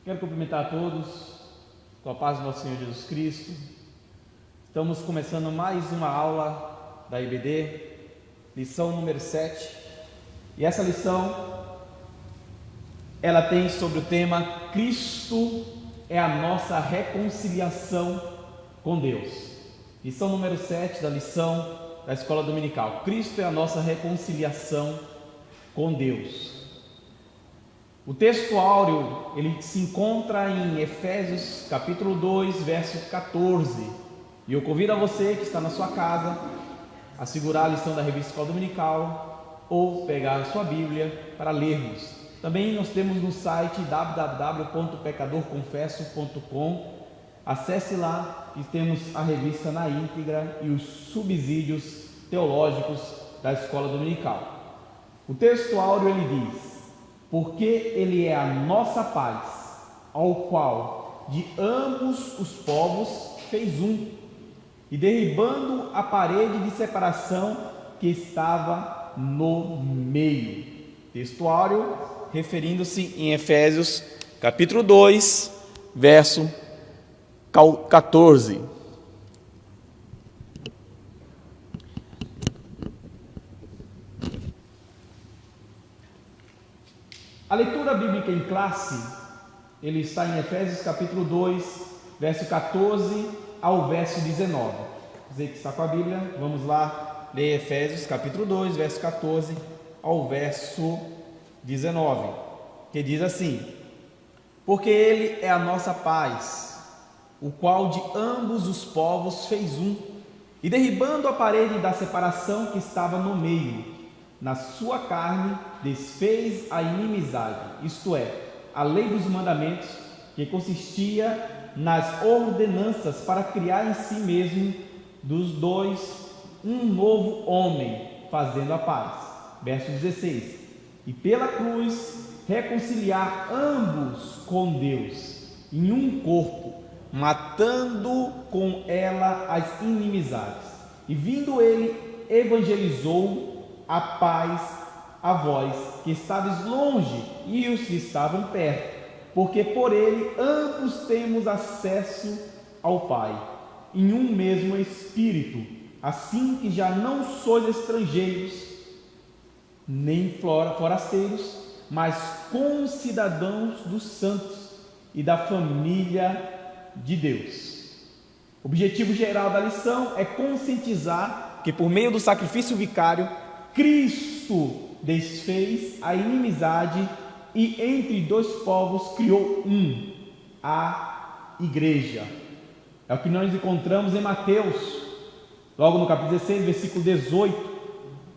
Quero cumprimentar a todos com a paz do nosso Senhor Jesus Cristo. Estamos começando mais uma aula da IBD, lição número 7. E essa lição, ela tem sobre o tema Cristo é a nossa reconciliação com Deus. Lição número 7 da lição da Escola Dominical. Cristo é a nossa reconciliação com Deus. O texto áureo, ele se encontra em Efésios capítulo 2, verso 14. E eu convido a você que está na sua casa a segurar a lição da revista Escola Dominical ou pegar a sua Bíblia para lermos. Também nós temos no site www.pecadorconfesso.com. Acesse lá e temos a revista na íntegra e os subsídios teológicos da Escola Dominical. O texto áureo ele diz: porque ele é a nossa paz, ao qual de ambos os povos fez um, e derribando a parede de separação que estava no meio. Texto áureo referindo-se em Efésios capítulo 2, verso 14. A leitura bíblica em classe, ele está em Efésios capítulo 2, verso 14 ao verso 19. Você que está com a Bíblia, vamos lá ler Efésios capítulo 2, verso 14 ao verso 19, que diz assim: porque ele é a nossa paz, o qual de ambos os povos fez um, e derribando a parede da separação que estava no meio, na sua carne desfez a inimizade, isto é, a lei dos mandamentos, que consistia nas ordenanças para criar em si mesmo dos dois um novo homem, fazendo a paz. Verso 16: e pela cruz reconciliar ambos com Deus em um corpo, matando com ela as inimizades. E vindo ele, evangelizou a paz a vós que estáveis longe e os que estavam perto, porque por ele ambos temos acesso ao Pai, em um mesmo Espírito, assim que já não sois estrangeiros, nem forasteiros, mas concidadãos dos santos e da família de Deus. O objetivo geral da lição é conscientizar que por meio do sacrifício vicário, Cristo desfez a inimizade e entre dois povos criou um, a igreja. É o que nós encontramos em Mateus, logo no capítulo 16, versículo 18,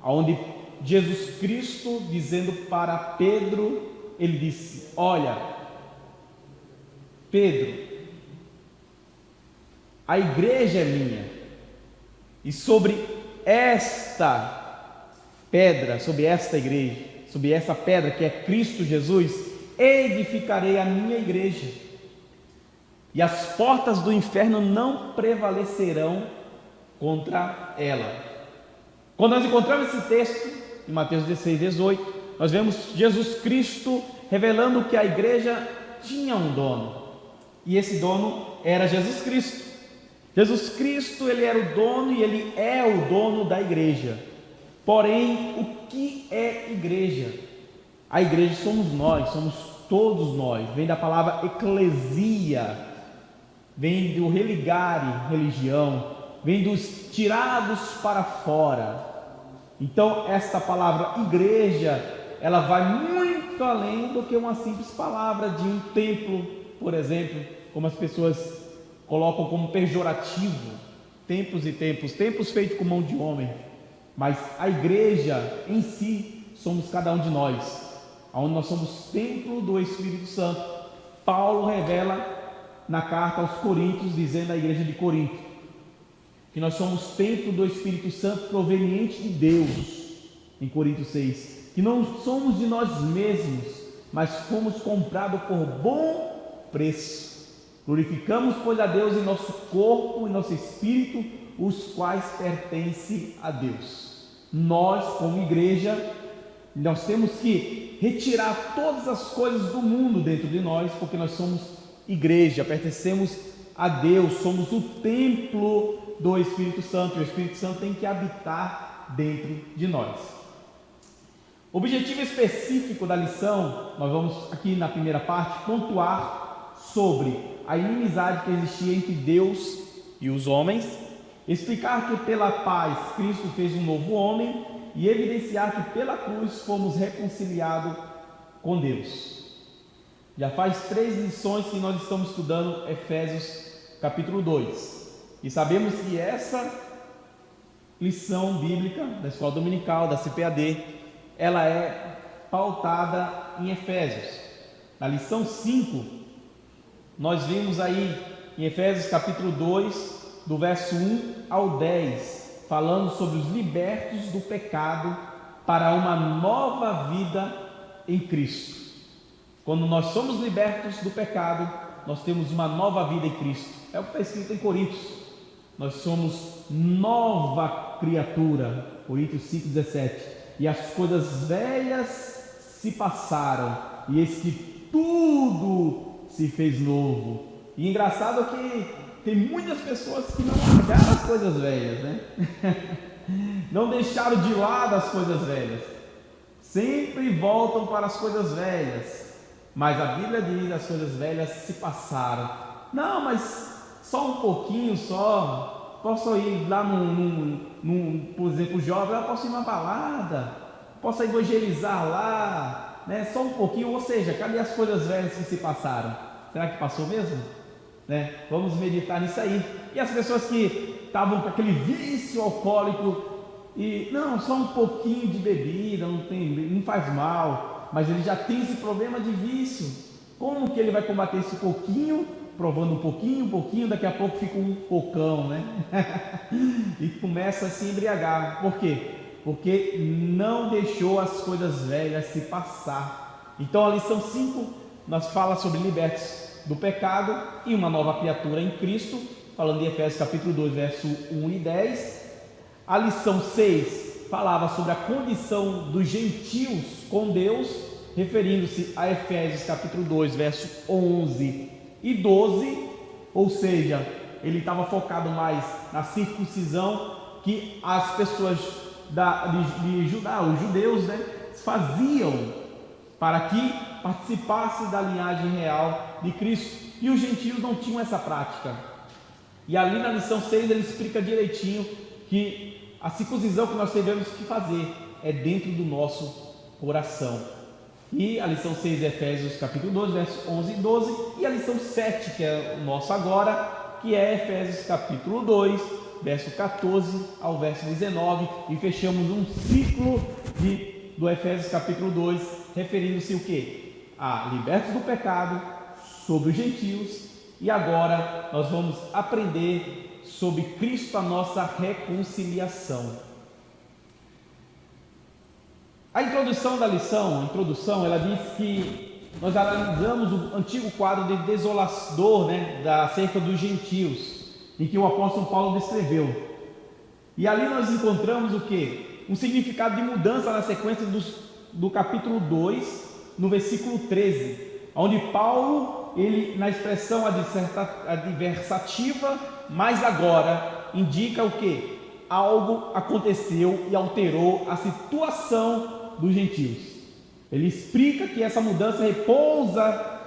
onde Jesus Cristo, dizendo para Pedro, ele disse: olha, Pedro, a igreja é minha, e sobre esta pedra, sobre esta igreja, sobre essa pedra que é Cristo Jesus, edificarei a minha igreja, e as portas do inferno não prevalecerão contra ela. Quando nós encontramos esse texto em Mateus 16, 18, nós vemos Jesus Cristo revelando que a igreja tinha um dono, e esse dono era Jesus Cristo. Jesus Cristo, ele era o dono e ele é o dono da igreja. Porém, o que é igreja? A igreja somos nós, somos todos nós. Vem da palavra eclesia, vem do religare, religião, vem dos tirados para fora. Então, esta palavra igreja, ela vai muito além do que uma simples palavra de um templo, por exemplo, como as pessoas colocam como pejorativo, templos e templos, templos feitos com mão de homem. Mas a igreja em si somos cada um de nós, onde nós somos templo do Espírito Santo. Paulo revela na carta aos Coríntios, dizendo à igreja de Corinto, que nós somos templo do Espírito Santo proveniente de Deus, em Coríntios 6, que não somos de nós mesmos, mas fomos comprados por bom preço. Glorificamos, pois, a Deus em nosso corpo e nosso espírito, os quais pertencem a Deus. Nós, como igreja, nós temos que retirar todas as coisas do mundo dentro de nós, porque nós somos igreja, pertencemos a Deus, somos o templo do Espírito Santo, e o Espírito Santo tem que habitar dentro de nós. O objetivo específico da lição, nós vamos aqui na primeira parte pontuar sobre a inimizade que existia entre Deus e os homens, explicar que pela paz Cristo fez um novo homem e evidenciar que pela cruz fomos reconciliados com Deus. Já faz 3 lições que nós estamos estudando Efésios capítulo 2. E sabemos que essa lição bíblica da escola dominical, da CPAD, ela é pautada em Efésios. Na lição 5, nós vimos aí em Efésios capítulo 2, do verso 1 ao 10, falando sobre os libertos do pecado para uma nova vida em Cristo. Quando nós somos libertos do pecado, nós temos uma nova vida em Cristo. É o que está escrito em Coríntios. Nós somos nova criatura. Coríntios 5,17. E as coisas velhas se passaram, e eis que tudo se fez novo. E engraçado é que tem muitas pessoas que não largaram as coisas velhas, né? Não deixaram de lado as coisas velhas. Sempre voltam para as coisas velhas. Mas a Bíblia diz que as coisas velhas se passaram. Não, mas só um pouquinho só. Posso ir lá por exemplo, jovem, eu posso ir numa balada, posso evangelizar lá, né? Só um pouquinho, ou seja, cadê as coisas velhas que se passaram? Será que passou mesmo? Né? Vamos meditar nisso aí. E as pessoas que estavam com aquele vício alcoólico e não, só um pouquinho de bebida, não faz mal, mas ele já tem esse problema de vício. Como que ele vai combater esse pouquinho? Provando um pouquinho, daqui a pouco fica um pocão, né? E começa a se embriagar. Por quê? Porque não deixou as coisas velhas se passar. Então a lição 5 nós fala sobre libertos do pecado e uma nova criatura em Cristo, falando de Efésios capítulo 2, verso 1 e 10. A lição 6 falava sobre a condição dos gentios com Deus, referindo-se a Efésios capítulo 2, verso 11 e 12, ou seja, ele estava focado mais na circuncisão que as pessoas de Judá, os judeus, né, faziam para que participasse da linhagem real de Cristo, e os gentios não tinham essa prática. E ali na lição 6 ele explica direitinho que a circuncisão que nós devemos que fazer é dentro do nosso coração. E a lição 6 é Efésios capítulo 12, versos 11 e 12, e a lição 7, que é o nosso agora, que é Efésios capítulo 2, verso 14 ao verso 19, e fechamos um ciclo do Efésios capítulo 2, referindo-se o quê? A libertos do pecado, sobre os gentios, e agora nós vamos aprender sobre Cristo, a nossa reconciliação. A introdução da lição, ela diz que nós analisamos o antigo quadro de desolador, né, acerca dos gentios, em que o apóstolo Paulo descreveu. E ali nós encontramos o quê? Um significado de mudança na sequência do capítulo 2, no versículo 13, onde Paulo, ele na expressão adversativa, mas agora indica o quê? Algo aconteceu e alterou a situação dos gentios. Ele explica que essa mudança repousa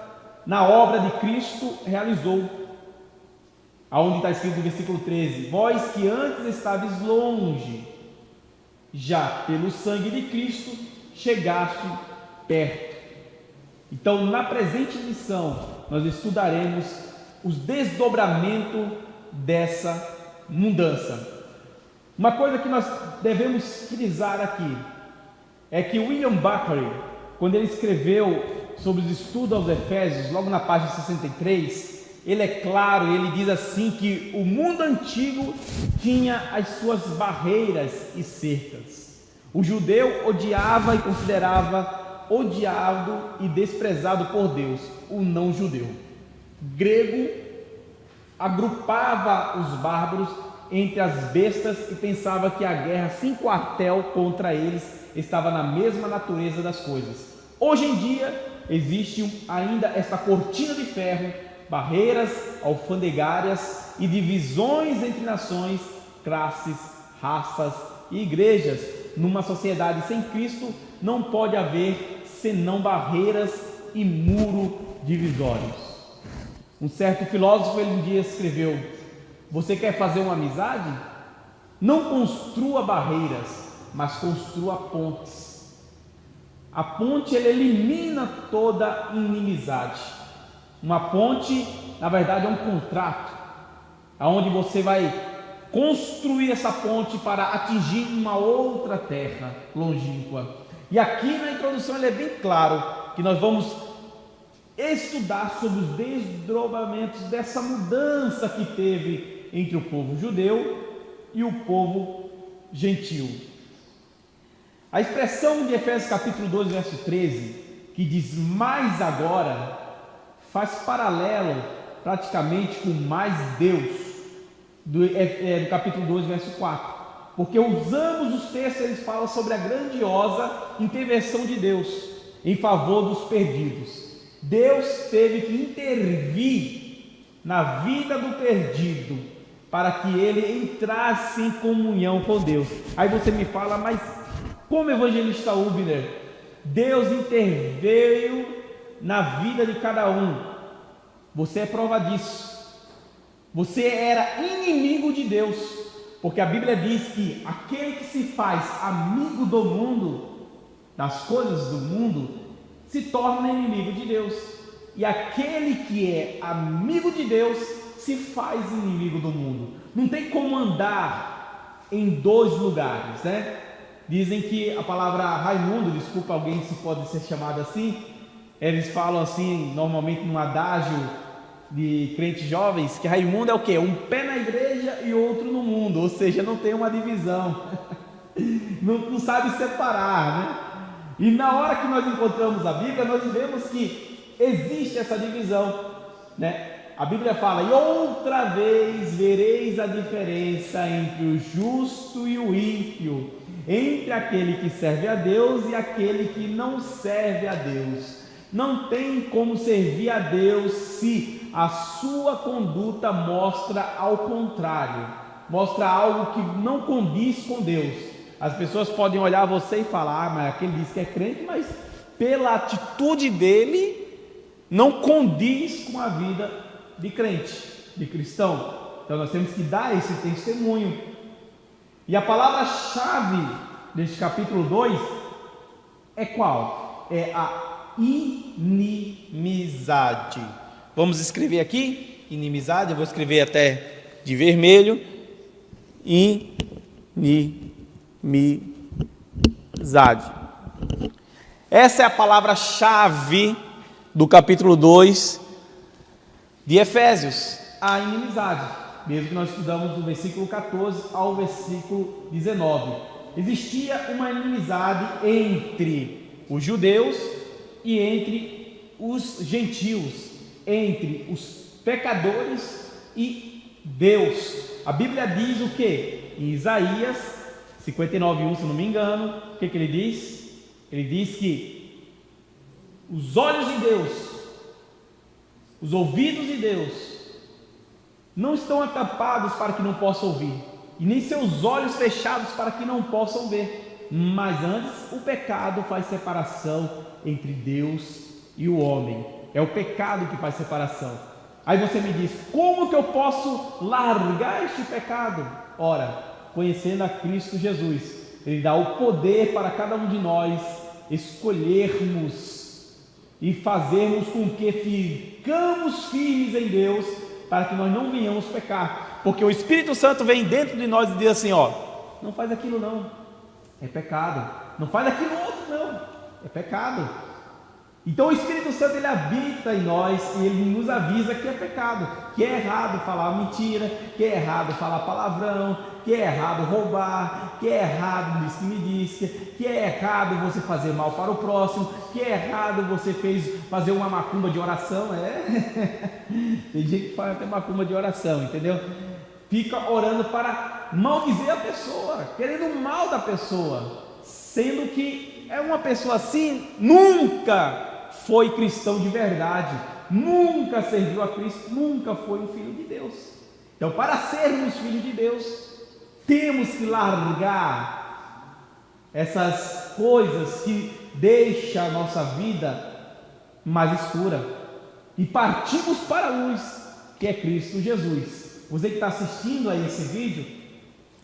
na obra de Cristo realizou, aonde está escrito no versículo 13: vós que antes estáveis longe, já pelo sangue de Cristo chegaste perto. Então, na presente lição, nós estudaremos os desdobramentos dessa mudança. Uma coisa que nós devemos frisar aqui é que William Buckley, quando ele escreveu sobre os estudos aos Efésios, logo na página 63, ele é claro, ele diz assim que o mundo antigo tinha as suas barreiras e cercas. O judeu odiava e considerava odiado e desprezado por Deus o não judeu. Grego agrupava os bárbaros entre as bestas e pensava que a guerra sem quartel contra eles estava na mesma natureza das coisas. Hoje em dia existe ainda esta cortina de ferro, barreiras alfandegárias e divisões entre nações, classes, raças e igrejas. Numa sociedade sem Cristo não pode haver senão barreiras e muro divisórios. Um certo filósofo ele um dia escreveu: você quer fazer uma amizade? Não construa barreiras, mas construa pontes. A ponte ela elimina toda inimizade. Uma ponte, na verdade, é um contrato, aonde você vai construir essa ponte para atingir uma outra terra longínqua. E aqui na introdução ele é bem claro que nós vamos estudar sobre os desdobramentos dessa mudança que teve entre o povo judeu e o povo gentil. A expressão de Efésios capítulo 2, verso 13, que diz mais agora, faz paralelo praticamente com mais Deus, do capítulo 2, verso 4. Porque os ambos os textos eles falam sobre a grandiosa intervenção de Deus em favor dos perdidos. Deus teve que intervir na vida do perdido para que ele entrasse em comunhão com Deus. Aí você me fala, mas como evangelista Hubner, Deus interveio na vida de cada um. Você é prova disso. Você era inimigo de Deus, porque a Bíblia diz que aquele que se faz amigo do mundo, das coisas do mundo, se torna inimigo de Deus. E aquele que é amigo de Deus se faz inimigo do mundo. Não tem como andar em dois lugares, né? Dizem que a palavra Raimundo, desculpa alguém se pode ser chamado assim, eles falam assim, normalmente num adágio de crentes jovens, que Raimundo é o quê? Um pé na igreja e outro no mundo, ou seja, não tem uma divisão, não sabe separar, né? E na hora que nós encontramos a Bíblia, nós vemos que existe essa divisão, né? A Bíblia fala: e outra vez vereis a diferença entre o justo e o ímpio, entre aquele que serve a Deus e aquele que não serve a Deus. Não tem como servir a Deus se a sua conduta mostra ao contrário, mostra algo que não condiz com Deus. As pessoas podem olhar você e falar: mas aquele diz que é crente, mas pela atitude dele não condiz com a vida de crente, de cristão. Então nós temos que dar esse testemunho. E a palavra-chave deste capítulo 2 é qual? É a inimizade. Vamos escrever aqui, inimizade, eu vou escrever até de vermelho. Inimizade. Essa é a palavra-chave do capítulo 2 de Efésios, a inimizade, mesmo que nós estudamos do versículo 14 ao versículo 19. Existia uma inimizade entre os judeus e entre os gentios, entre os pecadores e Deus. A Bíblia diz o que? Em Isaías 59:1, se não me engano, o que ele diz? Ele diz que os olhos de Deus, os ouvidos de Deus não estão atapados para que não possam ouvir, e nem seus olhos fechados para que não possam ver, mas antes o pecado faz separação entre Deus e o homem. É o pecado que faz separação. Aí você me diz: como que eu posso largar este pecado? Ora, conhecendo a Cristo Jesus, Ele dá o poder para cada um de nós escolhermos e fazermos com que ficamos firmes em Deus, para que nós não venhamos pecar, porque o Espírito Santo vem dentro de nós e diz assim: ó, não faz aquilo não, é pecado. Não faz aquilo outro não, é pecado. Então o Espírito Santo ele habita em nós e ele nos avisa que é pecado, que é errado falar mentira, que é errado falar palavrão, que é errado roubar, que é errado diz que me disse, que é errado você fazer mal para o próximo, que é errado você fazer uma macumba de oração. Tem gente que faz até macumba de oração, entendeu? Fica orando para maldizer a pessoa, querendo o mal da pessoa, sendo que é uma pessoa assim, nunca foi cristão de verdade, nunca serviu a Cristo, nunca foi um filho de Deus. Então, para sermos filhos de Deus, temos que largar essas coisas que deixam a nossa vida mais escura e partimos para a luz, que é Cristo Jesus. Você que está assistindo a esse vídeo,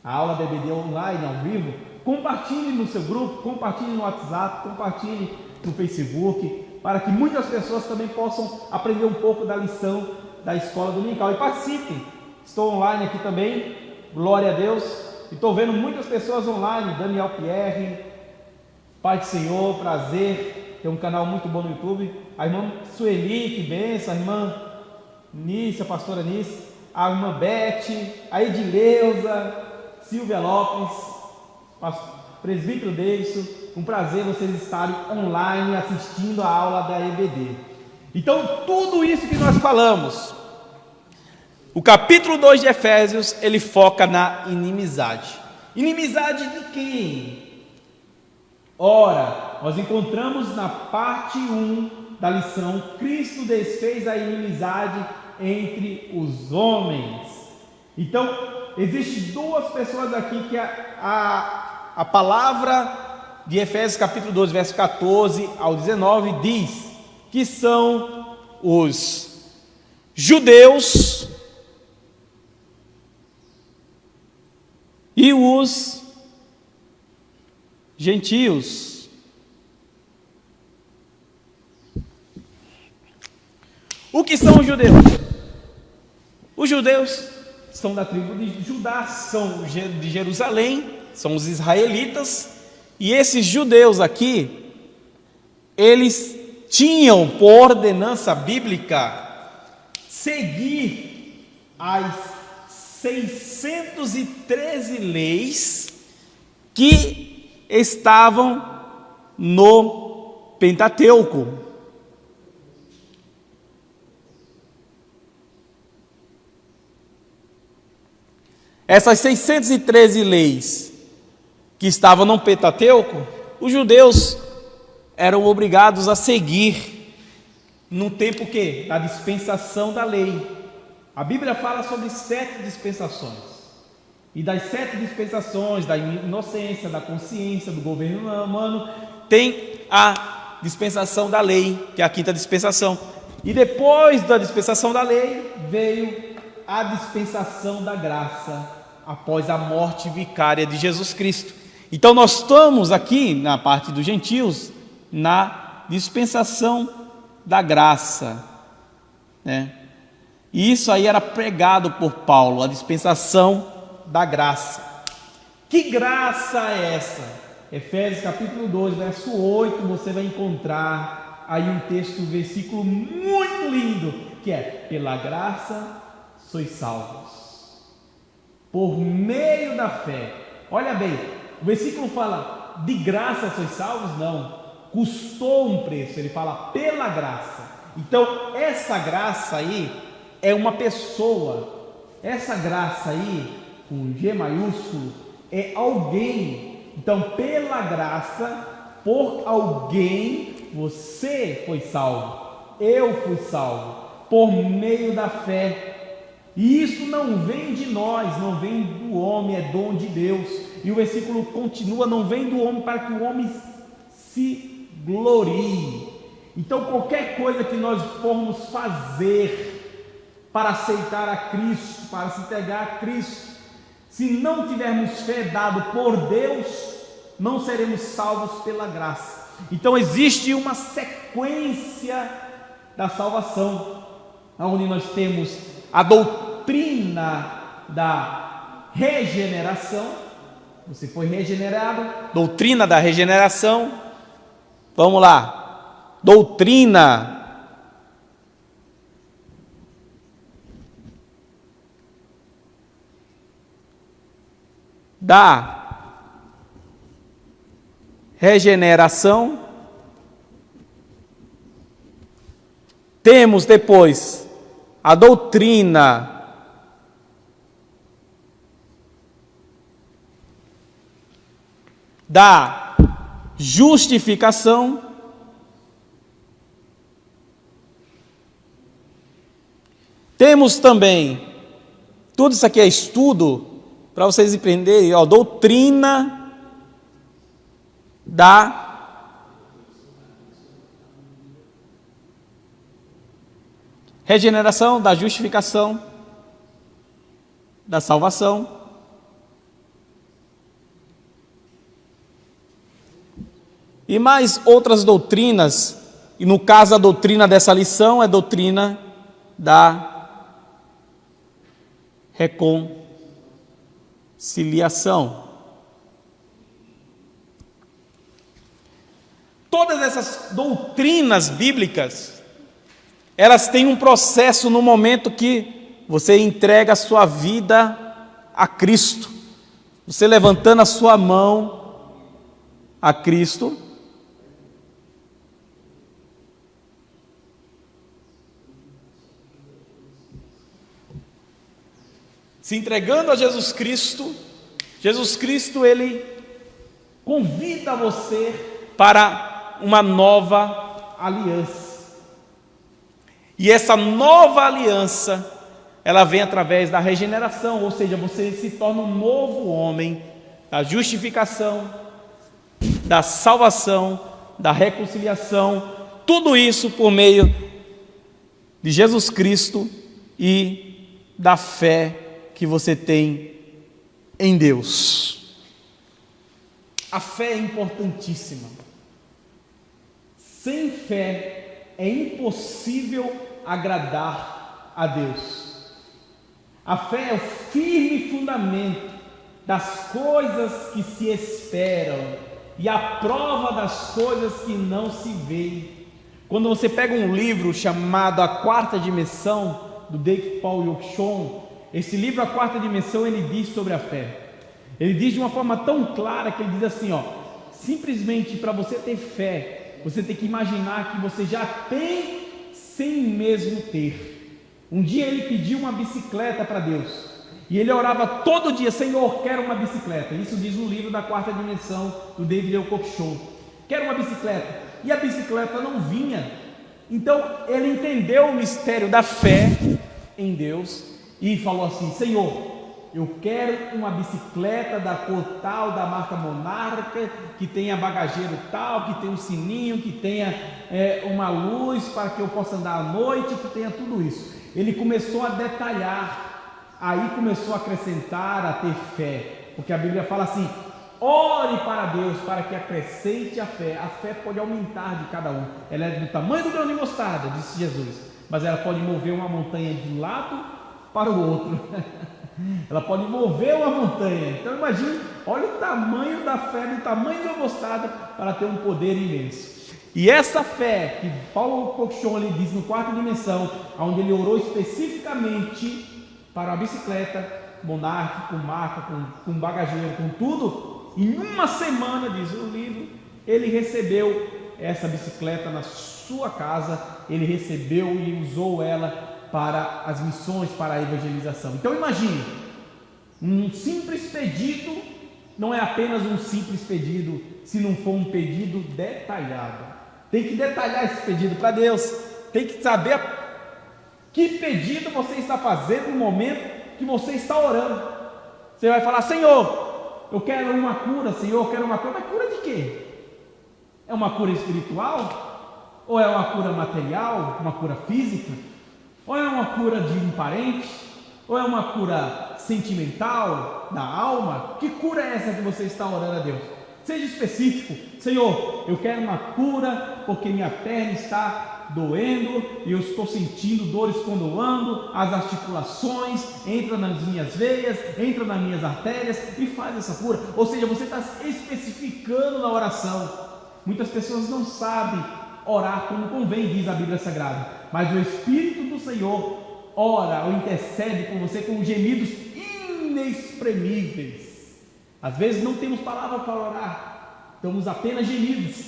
a aula da EBD online, ao vivo, compartilhe no seu grupo, compartilhe no WhatsApp, compartilhe no Facebook, para que muitas pessoas também possam aprender um pouco da lição da escola dominical e participem. Estou online aqui também, glória a Deus, e estou vendo muitas pessoas online, Daniel Pierre, Pai do Senhor, prazer, tem um canal muito bom no YouTube, a irmã Sueli, que benção, a irmã Nícia, a pastora Nícia, a irmã Beth, a Edileuza, Silvia Lopes, presbítero Davidson, um prazer vocês estarem online assistindo a aula da EBD. Então, tudo isso que nós falamos, o capítulo 2 de Efésios, ele foca na inimizade. Inimizade de quem? Ora, nós encontramos na parte 1 da lição, Cristo desfez a inimizade entre os homens. Então, existem duas pessoas aqui que a palavra de Efésios capítulo 12, verso 14 ao 19 diz que são os judeus e os gentios. O que são os judeus? Os judeus são da tribo de Judá, são de Jerusalém, são os israelitas, e esses judeus aqui, eles tinham por ordenança bíblica seguir as 613 leis que estavam no Pentateuco. Essas 613 leis que estavam no Pentateuco, os judeus eram obrigados a seguir no tempo que? Da dispensação da lei. A Bíblia fala sobre 7 dispensações. E das 7 dispensações, da inocência, da consciência, do governo humano, tem a dispensação da lei, que é a 5ª dispensação. E depois da dispensação da lei, veio a dispensação da graça, após a morte vicária de Jesus Cristo. Então nós estamos aqui, na parte dos gentios, na dispensação da graça, né? E isso aí era pregado por Paulo, a dispensação da graça. Que graça é essa? Efésios capítulo 2, verso 8, você vai encontrar aí um texto, um versículo muito lindo, que é: pela graça sois salvos, por meio da fé. Olha bem, o versículo fala de graça sois salvos? Não, custou um preço, ele fala pela graça. Então essa graça aí é uma pessoa, essa graça aí, com G maiúsculo, é alguém. Então pela graça, por alguém, você foi salvo, eu fui salvo, por meio da fé. E isso não vem de nós, não vem do homem, é dom de Deus. E o versículo continua: não vem do homem para que o homem se glorie. Então qualquer coisa que nós formos fazer para aceitar a Cristo, para se entregar a Cristo, se não tivermos fé dado por Deus, não seremos salvos pela graça. Então existe uma sequência da salvação, onde nós temos a doutrina da regeneração. Você foi regenerado, doutrina da regeneração. Vamos lá, doutrina da regeneração. Temos depois a doutrina da justificação, temos também, tudo isso aqui é estudo, para vocês entenderem, doutrina da regeneração, da justificação, da salvação. E mais outras doutrinas, e no caso a doutrina dessa lição é a doutrina da reconciliação. Todas essas doutrinas bíblicas, elas têm um processo no momento que você entrega a sua vida a Cristo, você levantando a sua mão a Cristo, se entregando a Jesus Cristo. Jesus Cristo, Ele convida você para uma nova aliança. E essa nova aliança, ela vem através da regeneração, ou seja, você se torna um novo homem, da justificação, da salvação, da reconciliação, tudo isso por meio de Jesus Cristo e da fé que você tem em Deus. A fé é importantíssima. Sem fé é impossível agradar a Deus. A fé é o firme fundamento das coisas que se esperam e a prova das coisas que não se veem. Quando você pega um livro chamado A Quarta Dimensão, do Dave Paul Yochon, esse livro, A Quarta Dimensão, ele diz sobre a fé. Ele diz de uma forma tão clara que ele diz assim, simplesmente para você ter fé, você tem que imaginar que você já tem sem mesmo ter. Um dia ele pediu uma bicicleta para Deus, e ele orava todo dia: Senhor, quero uma bicicleta. Isso diz no livro da Quarta Dimensão, do David Yochon. Quero uma bicicleta. E a bicicleta não vinha. Então ele entendeu o mistério da fé em Deus e falou assim: Senhor, eu quero uma bicicleta da cor tal, da marca Monarca, que tenha bagageiro tal, que tenha um sininho, que tenha uma luz para que eu possa andar à noite, que tenha tudo isso. Ele começou a detalhar, aí começou a acrescentar, a ter fé, porque a Bíblia fala assim: ore para Deus para que acrescente a fé. A fé pode aumentar de cada um, ela é do tamanho do grão de mostarda, disse Jesus, mas ela pode mover uma montanha de um lado para o outro. Ela pode mover uma montanha. Então imagine, olha o tamanho da fé, do tamanho da mostarda, para ter um poder imenso. E essa fé que Paulo Yochon ele diz no Quarta Dimensão, onde ele orou especificamente para a bicicleta Monarch, com marca, com bagageiro, com tudo, em uma semana, diz o livro, ele recebeu essa bicicleta na sua casa, ele recebeu e usou ela para as missões, para a evangelização. Então imagine, um simples pedido não é apenas um simples pedido, se não for um pedido detalhado. Tem que detalhar esse pedido para Deus, tem que saber que pedido você está fazendo no momento que você está orando. Você vai falar: Senhor, eu quero uma cura, Senhor, eu quero uma cura. Mas cura de quê? É uma cura espiritual? Ou é uma cura material, uma cura física? Ou é uma cura de um parente? Ou é uma cura sentimental, da alma? Que cura é essa que você está orando a Deus? Seja específico. Senhor, eu quero uma cura porque minha perna está doendo e eu estou sentindo dores quando eu ando, as articulações, entra nas minhas veias, entra nas minhas artérias e faz essa cura. Ou seja, você está especificando na oração. Muitas pessoas não sabem orar como convém, diz a Bíblia Sagrada, mas o Espírito do Senhor ora ou intercede com você com gemidos inexprimíveis. Às vezes não temos palavras para orar, temos apenas gemidos,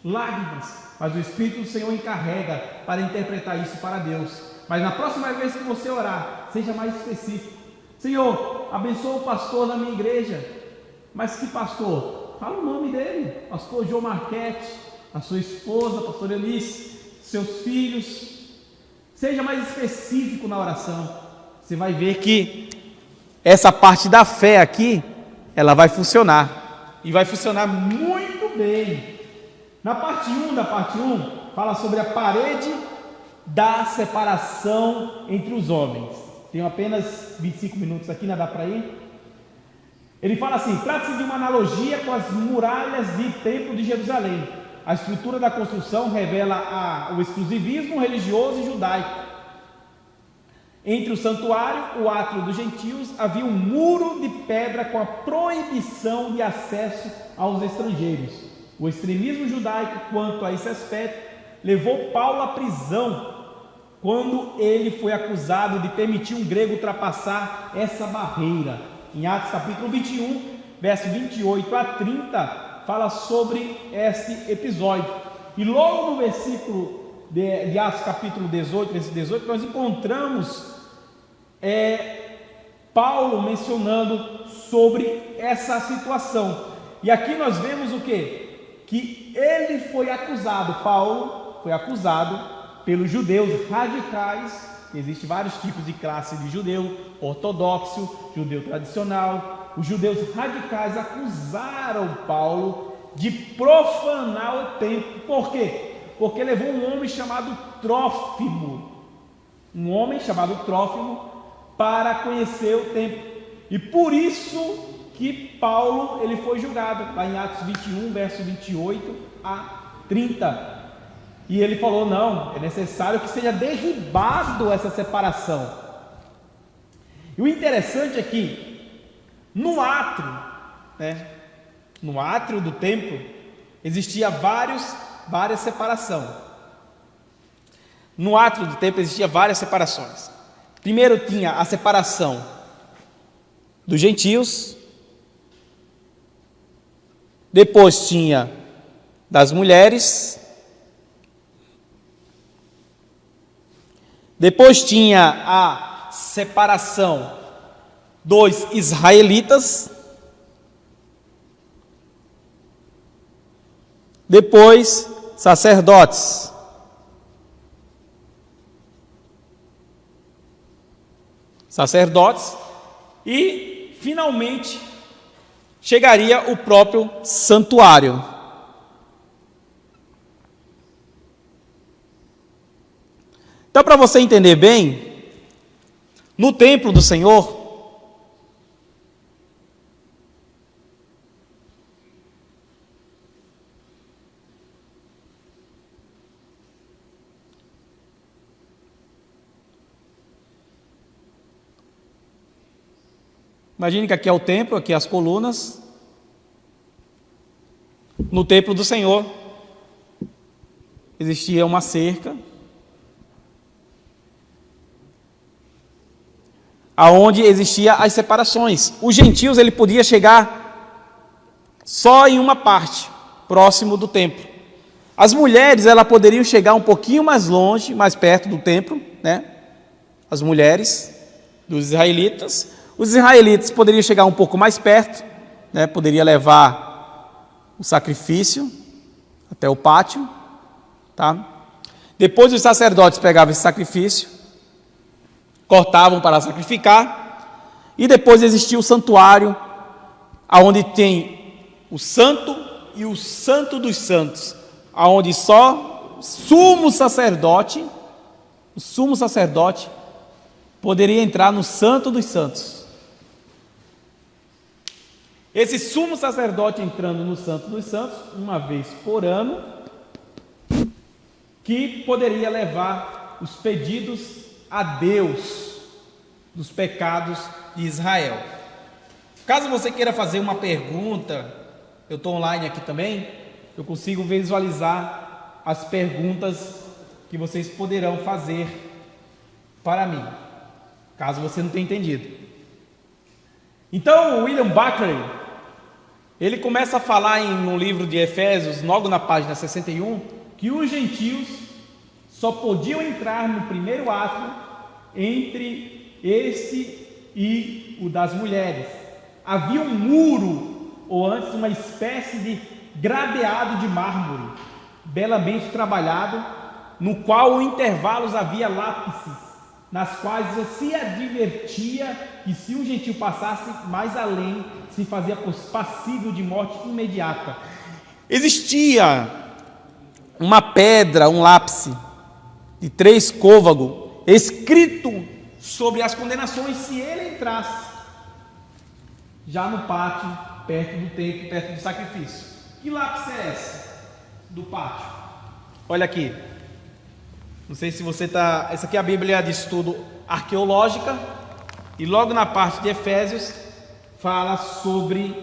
lágrimas, mas o Espírito do Senhor encarrega para interpretar isso para Deus. Mas na próxima vez que você orar, seja mais específico. Senhor, abençoa o pastor da minha igreja. Mas que pastor? fala o nome dele, pastor João Marquete, a sua esposa, pastor Elis, seus filhos. Seja mais específico na oração. Você vai ver que essa parte da fé aqui, ela vai funcionar. E vai funcionar muito bem. Na parte 1, fala sobre a parede da separação entre os homens. Tenho apenas 25 minutos aqui, não dá para ir? Ele fala assim: trata-se de uma analogia com as muralhas do templo de Jerusalém. A estrutura da construção revela o exclusivismo religioso e judaico. Entre o santuário e o átrio dos gentios havia um muro de pedra com a proibição de acesso aos estrangeiros. O extremismo judaico quanto a esse aspecto levou Paulo à prisão quando ele foi acusado de permitir um grego ultrapassar essa barreira. Em Atos capítulo 21, verso 28 a 30, fala sobre este episódio. E logo no versículo de Atos capítulo 18, versículo 18, nós encontramos Paulo mencionando sobre essa situação. E aqui nós vemos o quê? Que ele foi acusado, Paulo foi acusado pelos judeus radicais. Existem vários tipos de classe de judeu: ortodoxo, judeu tradicional. Os judeus radicais acusaram Paulo de profanar o templo. Por quê? Porque levou um homem chamado Trófimo, para conhecer o templo. E por isso que Paulo ele foi julgado, lá em Atos 21, verso 28 a 30. E ele falou: não, é necessário que seja derribado essa separação. E o interessante é que no átrio, no átrio do templo, existia várias separações. No átrio do templo existia várias separações. Primeiro tinha a separação dos gentios, depois tinha das mulheres, depois tinha a separação dos israelitas, depois sacerdotes, e finalmente chegaria o próprio santuário. Então, para você entender bem, no templo do Senhor, imagine que aqui é o templo, aqui as colunas. No templo do Senhor existia uma cerca, aonde existia as separações. Os gentios ele podia chegar só em uma parte, próximo do templo. As mulheres elas poderiam chegar um pouquinho mais longe, mais perto do templo, As mulheres dos israelitas. Os israelitas poderiam chegar um pouco mais perto, poderia levar o sacrifício até o pátio, tá? Depois os sacerdotes pegavam esse sacrifício, cortavam para sacrificar, e depois existia o santuário, aonde tem o santo e o santo dos santos, aonde só o sumo sacerdote poderia entrar no santo dos santos. Esse sumo sacerdote entrando no santo dos santos, uma vez por ano, que poderia levar os pedidos a Deus dos pecados de Israel. Caso você queira fazer uma pergunta, eu estou online aqui também, eu consigo visualizar as perguntas que vocês poderão fazer para mim, caso você não tenha entendido. Então, William Buckley, ele começa a falar no livro de Efésios, logo na página 61, que os gentios só podiam entrar no primeiro átrio entre este e o das mulheres. Havia um muro ou antes uma espécie de gradeado de mármore, belamente trabalhado, no qual em intervalos havia lápises, nas quais se advertia que se um gentio passasse mais além, se fazia passível de morte imediata. Existia uma pedra, um lápis de 3 côvagos, escrito sobre as condenações se ele entrasse já no pátio, perto do templo, perto do sacrifício. Que lápis é esse do pátio? Olha aqui. Não sei se você está... Essa aqui é a Bíblia de Estudo Arqueológica, e logo na parte de Efésios fala sobre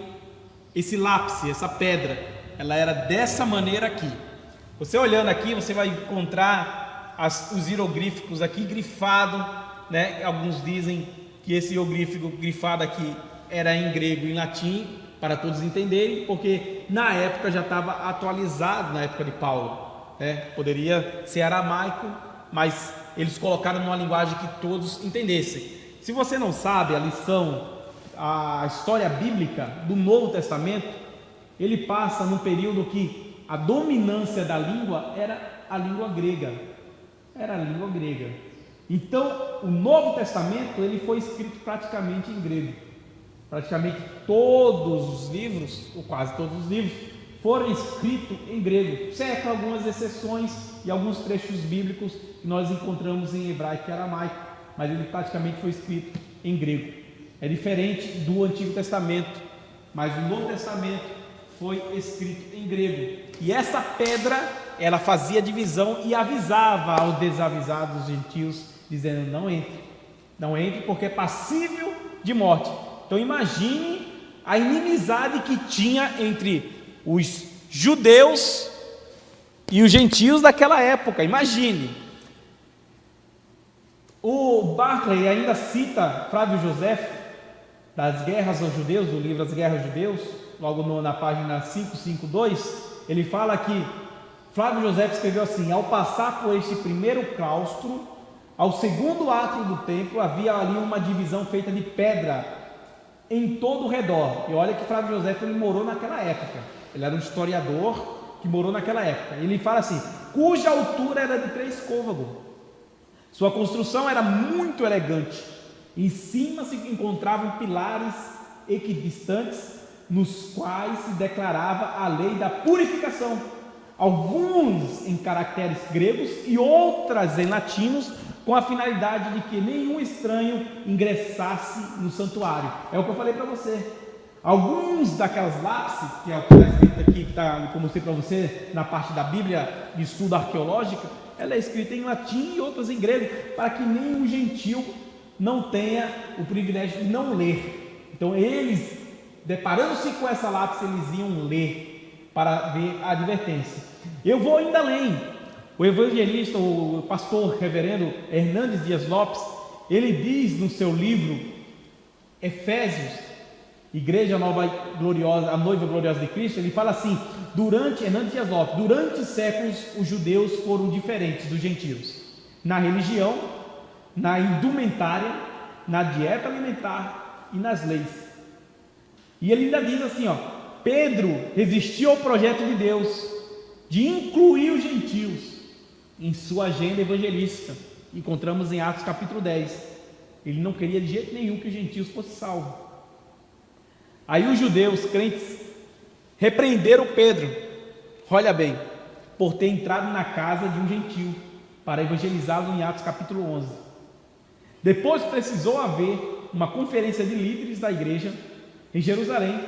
esse lápis, essa pedra. Ela era dessa maneira aqui. Você olhando aqui, você vai encontrar os hieroglíficos aqui grifado, né? Alguns dizem que esse hieroglífico grifado aqui era em grego e em latim, para todos entenderem, porque na época já estava atualizado, na época de Paulo, né? Poderia ser aramaico, mas eles colocaram numa linguagem que todos entendessem. Se você não sabe a lição, a história bíblica do Novo Testamento, ele passa num período que a dominância da língua era a língua grega. Era a língua grega. Então, o Novo Testamento ele foi escrito praticamente em grego. Praticamente todos os livros, ou quase todos os livros, foram escritos em grego, certo? Algumas exceções e alguns trechos bíblicos que nós encontramos em hebraico e aramaico, mas ele praticamente foi escrito em grego. É diferente do Antigo Testamento, mas o Novo Testamento foi escrito em grego. E essa pedra, ela fazia divisão e avisava aos desavisados gentios, dizendo: não entre porque é passível de morte. Então imagine a inimizade que tinha entre os judeus e os gentios daquela época. Imagine. O Barclay ainda cita Flávio José das Guerras aos Judeus, do livro As Guerras aos Judeus, logo na página 552, ele fala que Flávio José escreveu assim: ao passar por este primeiro claustro, ao segundo átrio do templo, havia ali uma divisão feita de pedra em todo o redor. E olha que Flávio José ele morou naquela época, ele era um historiador que morou naquela época. Ele fala assim: cuja altura era de 3 côvagos. Sua construção era muito elegante. Em cima se encontravam pilares equidistantes, nos quais se declarava a lei da purificação, alguns em caracteres gregos e outras em latinos, com a finalidade de que nenhum estranho ingressasse no santuário. É o que eu falei para você. Alguns daquelas lápises, que é o que está escrito aqui, que está, como eu mostrei para você, na parte da Bíblia de Estudo Arqueológico, ela é escrita em latim e outras em grego, para que nenhum gentil não tenha o privilégio de não ler. Então eles, deparando-se com essa lápis, eles iam ler para ver a advertência. Eu vou ainda além. O evangelista, o pastor reverendo Hernandes Dias Lopes, ele diz no seu livro Efésios, Igreja Nova Gloriosa, a Noiva Gloriosa de Cristo, ele fala assim: Hernandes Dias Lopes, durante séculos os judeus foram diferentes dos gentios, na religião, na indumentária, na dieta alimentar e nas leis. E ele ainda diz assim, Pedro resistiu ao projeto de Deus de incluir os gentios em sua agenda evangelística. Encontramos em Atos capítulo 10. Ele não queria de jeito nenhum que os gentios fossem salvos. Aí os judeus crentes repreenderam Pedro, olha bem, por ter entrado na casa de um gentio para evangelizá-lo, em Atos capítulo 11. Depois precisou haver uma conferência de líderes da igreja em Jerusalém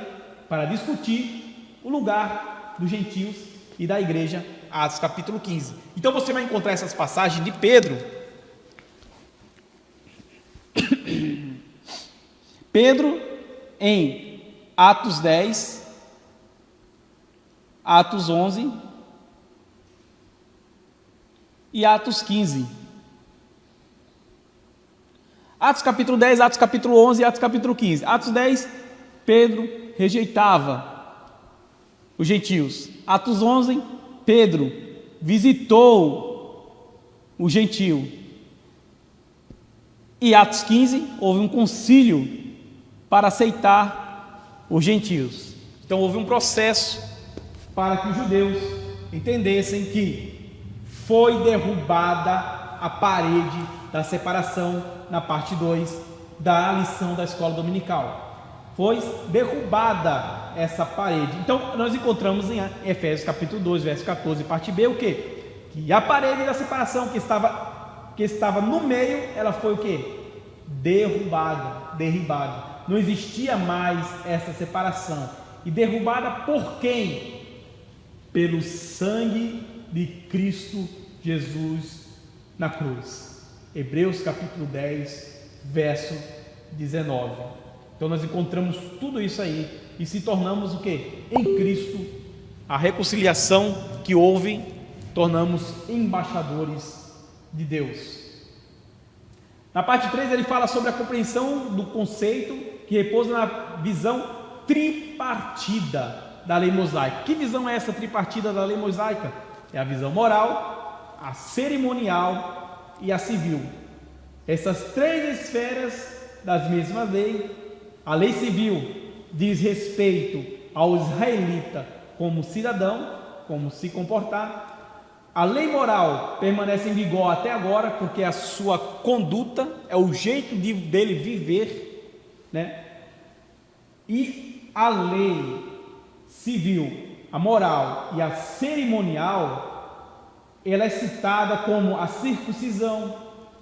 para discutir o lugar dos gentios e da igreja, Atos capítulo 15. Então você vai encontrar essas passagens de Pedro. Pedro em Atos 10, Atos 11 e Atos 15. Atos capítulo 10, Atos capítulo 11 e Atos capítulo 15. Atos 10, Pedro rejeitava os gentios. Atos 11, Pedro visitou o gentio. E Atos 15, houve um concílio para aceitar os gentios. Então houve um processo para que os judeus entendessem que foi derrubada a parede da separação na parte 2 da lição da escola dominical. Foi derrubada essa parede. Então nós encontramos em Efésios capítulo 2, verso 14, parte B, o quê? Que a parede da separação que estava no meio, ela foi o quê? Derribada. Não existia mais essa separação. E derrubada por quem? Pelo sangue de Cristo Jesus na cruz. Hebreus capítulo 10, verso 19. Então nós encontramos tudo isso aí e se tornamos o quê? Em Cristo, a reconciliação que houve, tornamos embaixadores de Deus. Na parte 3 ele fala sobre a compreensão do conceito que repousa na visão tripartida da lei mosaica. Que visão é essa tripartida da lei mosaica? É a visão moral, a cerimonial e a civil. Essas três esferas das mesmas leis. A lei civil diz respeito ao israelita como cidadão, como se comportar. A lei moral permanece em vigor até agora, porque a sua conduta é o jeito dele viver, né? E a lei civil, a moral e a cerimonial, ela é citada como a circuncisão,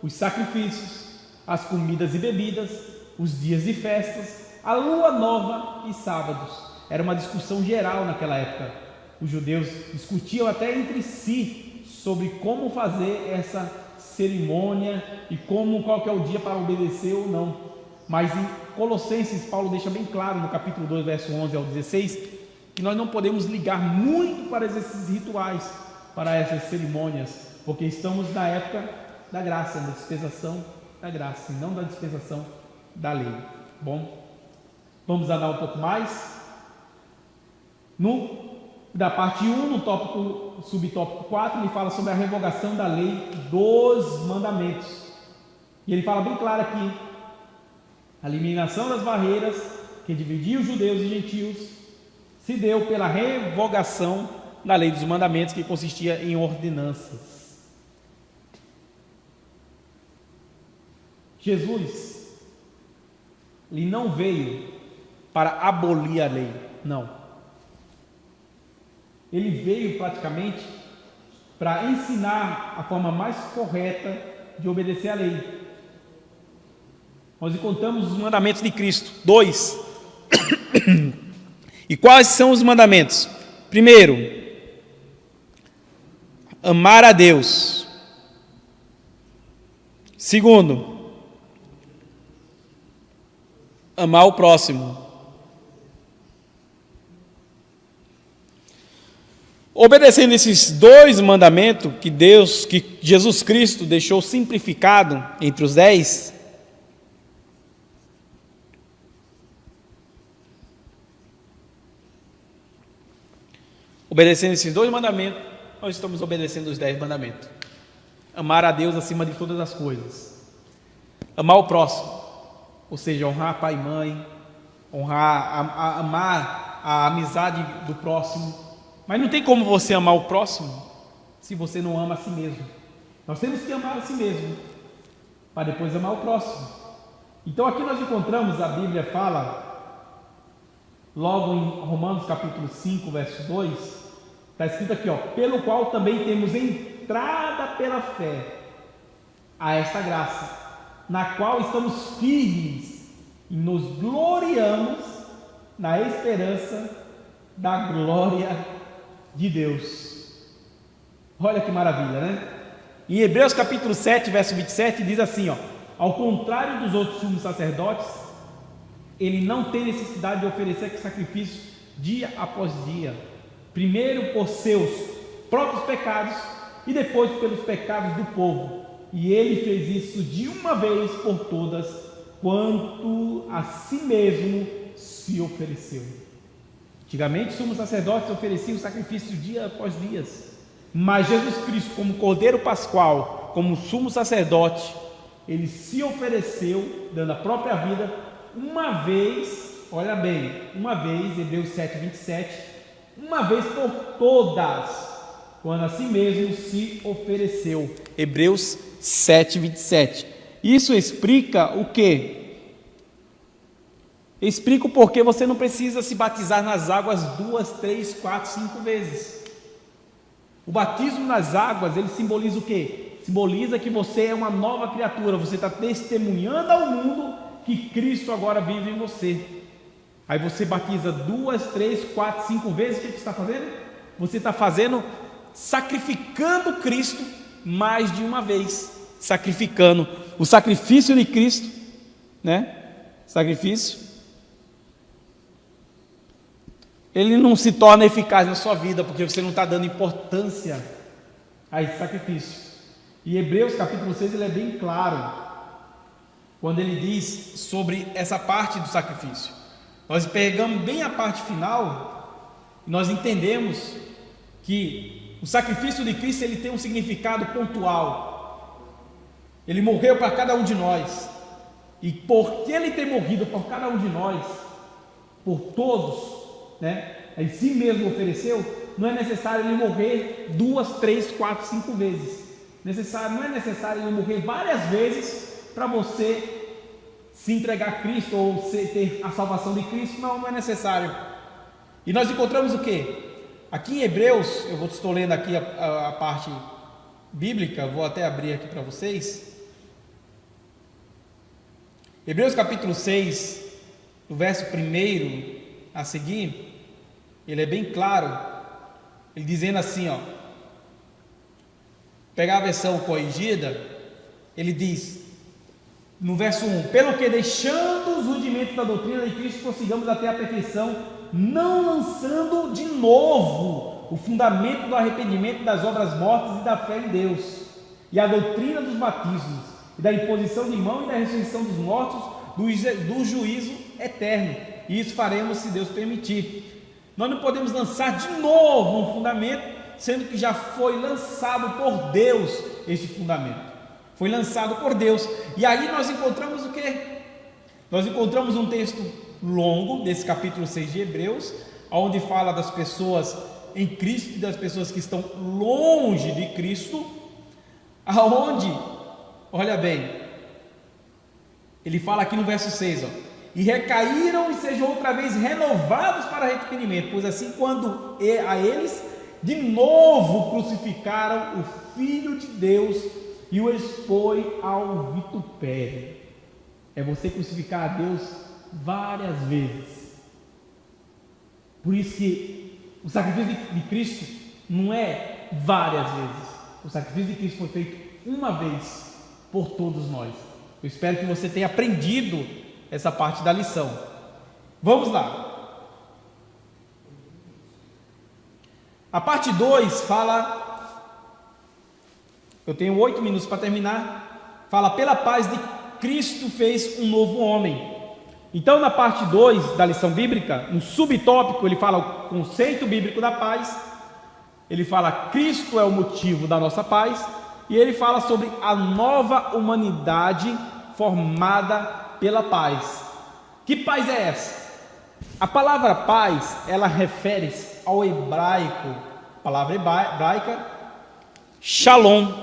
os sacrifícios, as comidas e bebidas, os dias de festas, a lua nova e sábados. Era uma discussão geral naquela época. Os judeus discutiam até entre si sobre como fazer essa cerimônia e qual que é o dia para obedecer ou não. Mas em Colossenses, Paulo deixa bem claro no capítulo 2, verso 11 ao 16, que nós não podemos ligar muito para esses rituais, para essas cerimônias, porque estamos na época da graça, da dispensação da graça, e não da dispensação da lei. Bom, vamos andar um pouco mais. Da parte 1, no tópico, subtópico 4, ele fala sobre a revogação da lei dos mandamentos. E ele fala bem claro aqui: a eliminação das barreiras que dividiam os judeus e gentios se deu pela revogação da lei dos mandamentos, que consistia em ordenanças. Jesus, ele não veio para abolir a lei, não. Ele veio praticamente para ensinar a forma mais correta de obedecer a lei. Nós encontramos os mandamentos de Cristo, 2. E quais são os mandamentos? Primeiro, amar a Deus. Segundo, amar o próximo. Obedecendo esses dois mandamentos que Jesus Cristo deixou simplificado entre os 10, obedecendo esses dois mandamentos, nós estamos obedecendo os 10 mandamentos. Amar a Deus acima de todas as coisas. Amar o próximo, ou seja, honrar pai e mãe, amar a amizade do próximo. Mas não tem como você amar o próximo se você não ama a si mesmo. Nós temos que amar a si mesmo para depois amar o próximo. Então aqui nós encontramos, a Bíblia fala, logo em Romanos capítulo 5, verso 2, está escrito aqui, pelo qual também temos entrada pela fé a esta graça, na qual estamos firmes e nos gloriamos na esperança da glória de Deus. Olha que maravilha, né? Em Hebreus capítulo 7, verso 27, diz assim, ao contrário dos outros sumos sacerdotes, ele não tem necessidade de oferecer sacrifício dia após dia, primeiro por seus próprios pecados e depois pelos pecados do povo, e ele fez isso de uma vez por todas, quanto a si mesmo se ofereceu. Antigamente, os sumos sacerdotes ofereciam sacrifício dia após dia, mas Jesus Cristo, como Cordeiro Pascual, como sumo sacerdote, ele se ofereceu, dando a própria vida, uma vez olha bem, uma vez, Hebreus 7:27, uma vez por todas, quando a si mesmo se ofereceu. Hebreus 7:27. Isso explica o quê? Explica o porquê você não precisa se batizar nas águas 2, 3, 4, 5 vezes. O batismo nas águas, ele simboliza o quê? Simboliza que você é uma nova criatura, você está testemunhando ao mundo que Cristo agora vive em você. Aí você batiza 2, 3, 4, 5 vezes, o que você está fazendo? Você está fazendo, sacrificando Cristo mais de uma vez, sacrificando o sacrifício de Cristo, né? Sacrifício. Ele não se torna eficaz na sua vida, porque você não está dando importância a esse sacrifício. E Hebreus capítulo 6, ele é bem claro, quando ele diz sobre essa parte do sacrifício. Nós pegamos bem a parte final, e nós entendemos que o sacrifício de Cristo, ele tem um significado pontual. Ele morreu para cada um de nós, e porque ele ter morrido por cada um de nós, por todos, né? Em si mesmo ofereceu, não é necessário ele morrer 2, 3, 4, 5 vezes. Não é necessário ele morrer várias vezes para você se entregar a Cristo ou ter a salvação de Cristo. Não é necessário. E nós encontramos o quê? Aqui em Hebreus, estou lendo aqui a parte bíblica, vou até abrir aqui para vocês. Hebreus capítulo 6, do verso 1 a seguir, ele é bem claro, ele dizendo assim, ó, pegar a versão corrigida, ele diz, no verso 1, pelo que deixando os rudimentos da doutrina de Cristo, prossigamos até a perfeição, não lançando de novo o fundamento do arrependimento das obras mortas e da fé em Deus, e a doutrina dos batismos, e da imposição de mão e da ressurreição dos mortos, do juízo eterno, e isso faremos se Deus permitir. Nós não podemos lançar de novo um fundamento, sendo que já foi lançado por Deus este fundamento. Foi lançado por Deus. E aí nós encontramos o quê? Nós encontramos um texto longo, desse capítulo 6 de Hebreus, onde fala das pessoas em Cristo e das pessoas que estão longe de Cristo, aonde, olha bem, ele fala aqui no verso 6, ó, e recaíram e sejam outra vez renovados para arrependimento, pois assim quando a eles de novo crucificaram o Filho de Deus e o expõe ao vitupério. É você crucificar a Deus várias vezes. Por isso que o sacrifício de Cristo não é várias vezes. O sacrifício de Cristo foi feito uma vez por todos nós. Eu espero que você tenha aprendido essa parte da lição. Vamos lá. A parte 2 fala, eu tenho 8 minutos para terminar, fala, pela paz de Cristo fez um novo homem. Então na parte 2 da lição bíblica, no subtópico, ele fala o conceito bíblico da paz, ele fala Cristo é o motivo da nossa paz, e ele fala sobre a nova humanidade formada pela paz. Que paz é essa? A palavra paz, ela refere-se ao hebraico, a palavra hebraica, shalom.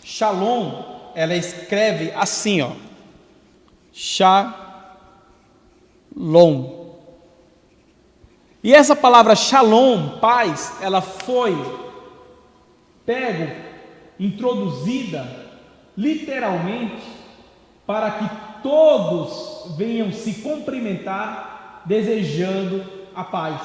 Shalom, ela escreve assim, ó, shalom. E essa palavra shalom, paz, ela foi introduzida literalmente para que todos venham se cumprimentar desejando a paz.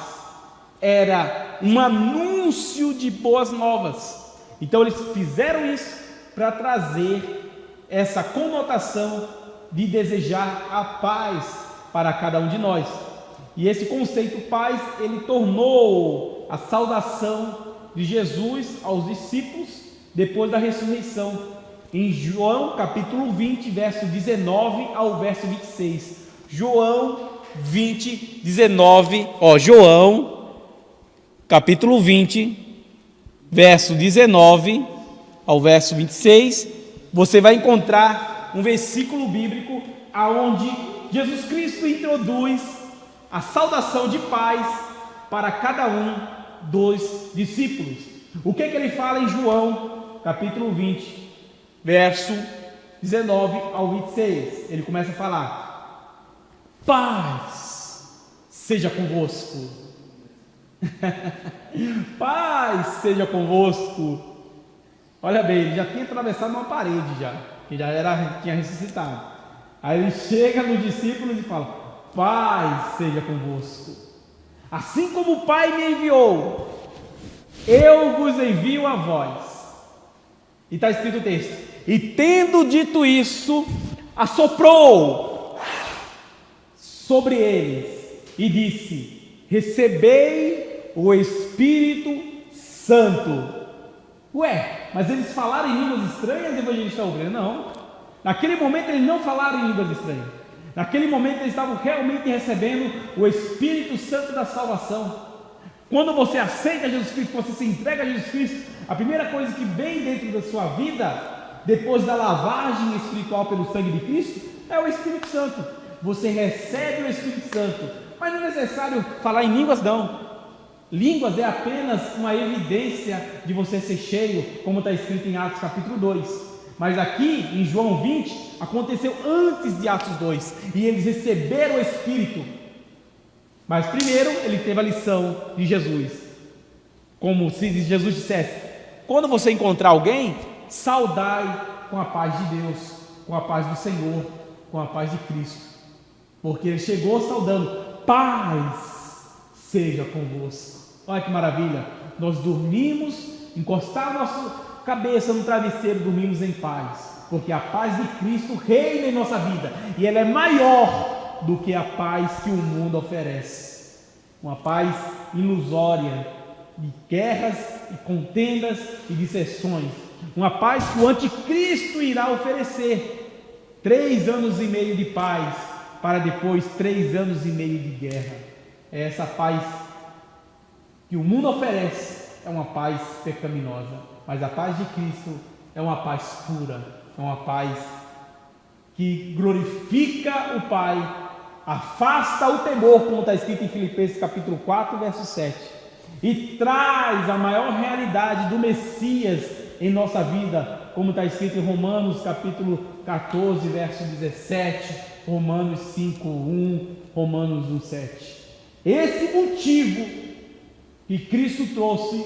Era um anúncio de boas novas. Então eles fizeram isso para trazer essa conotação de desejar a paz para cada um de nós. E esse conceito paz, ele tornou a saudação de Jesus aos discípulos depois da ressurreição. Em João capítulo 20, verso 19 ao verso 26. João 20, 19, João capítulo 20, verso 19 ao verso 26. Você vai encontrar um versículo bíblico aonde Jesus Cristo introduz a saudação de paz para cada um dos discípulos. O que ele fala em João, capítulo 20, verso 19 ao 26? Ele começa a falar: paz seja convosco. Paz seja convosco. Olha bem, ele já tinha atravessado uma parede que tinha ressuscitado. Aí ele chega nos discípulos e fala: paz seja convosco. Assim como o Pai me enviou, eu vos envio a vós. E está escrito o texto: e tendo dito isso, assoprou sobre eles e disse: recebei o Espírito Santo. Ué, mas eles falaram em línguas estranhas, evangelista Obreiro? Não. Naquele momento eles não falaram em línguas estranhas. Naquele momento eles estavam realmente recebendo o Espírito Santo da salvação. Quando você aceita Jesus Cristo, você se entrega a Jesus Cristo, a primeira coisa que vem dentro da sua vida, depois da lavagem espiritual pelo sangue de Cristo, é o Espírito Santo. Você recebe o Espírito Santo, mas não é necessário falar em línguas, não. Línguas é apenas uma evidência de você ser cheio, como está escrito em Atos capítulo 2. Mas aqui em João 20, aconteceu antes de Atos 2, e eles receberam o Espírito. Mas primeiro ele teve a lição de Jesus, como se Jesus dissesse: quando você encontrar alguém, saudai com a paz de Deus, com a paz do Senhor, com a paz de Cristo, porque ele chegou saudando: paz seja convosco. Olha que maravilha, nós dormimos, encostar a nossa cabeça no travesseiro, dormimos em paz, porque a paz de Cristo reina em nossa vida, e ela é maior do que a paz que o mundo oferece, uma paz ilusória, de guerras e contendas e dissensões, uma paz que o anticristo irá oferecer. 3 anos e meio de paz, para depois 3 anos e meio de guerra. É essa paz que o mundo oferece, é uma paz pecaminosa, mas a paz de Cristo é uma paz pura, é uma paz que glorifica o Pai, afasta o temor, como está escrito em Filipenses capítulo 4, verso 7, e traz a maior realidade do Messias em nossa vida, como está escrito em Romanos capítulo 14, verso 17, Romanos 5, 1, Romanos 1, 7. Esse motivo que Cristo trouxe,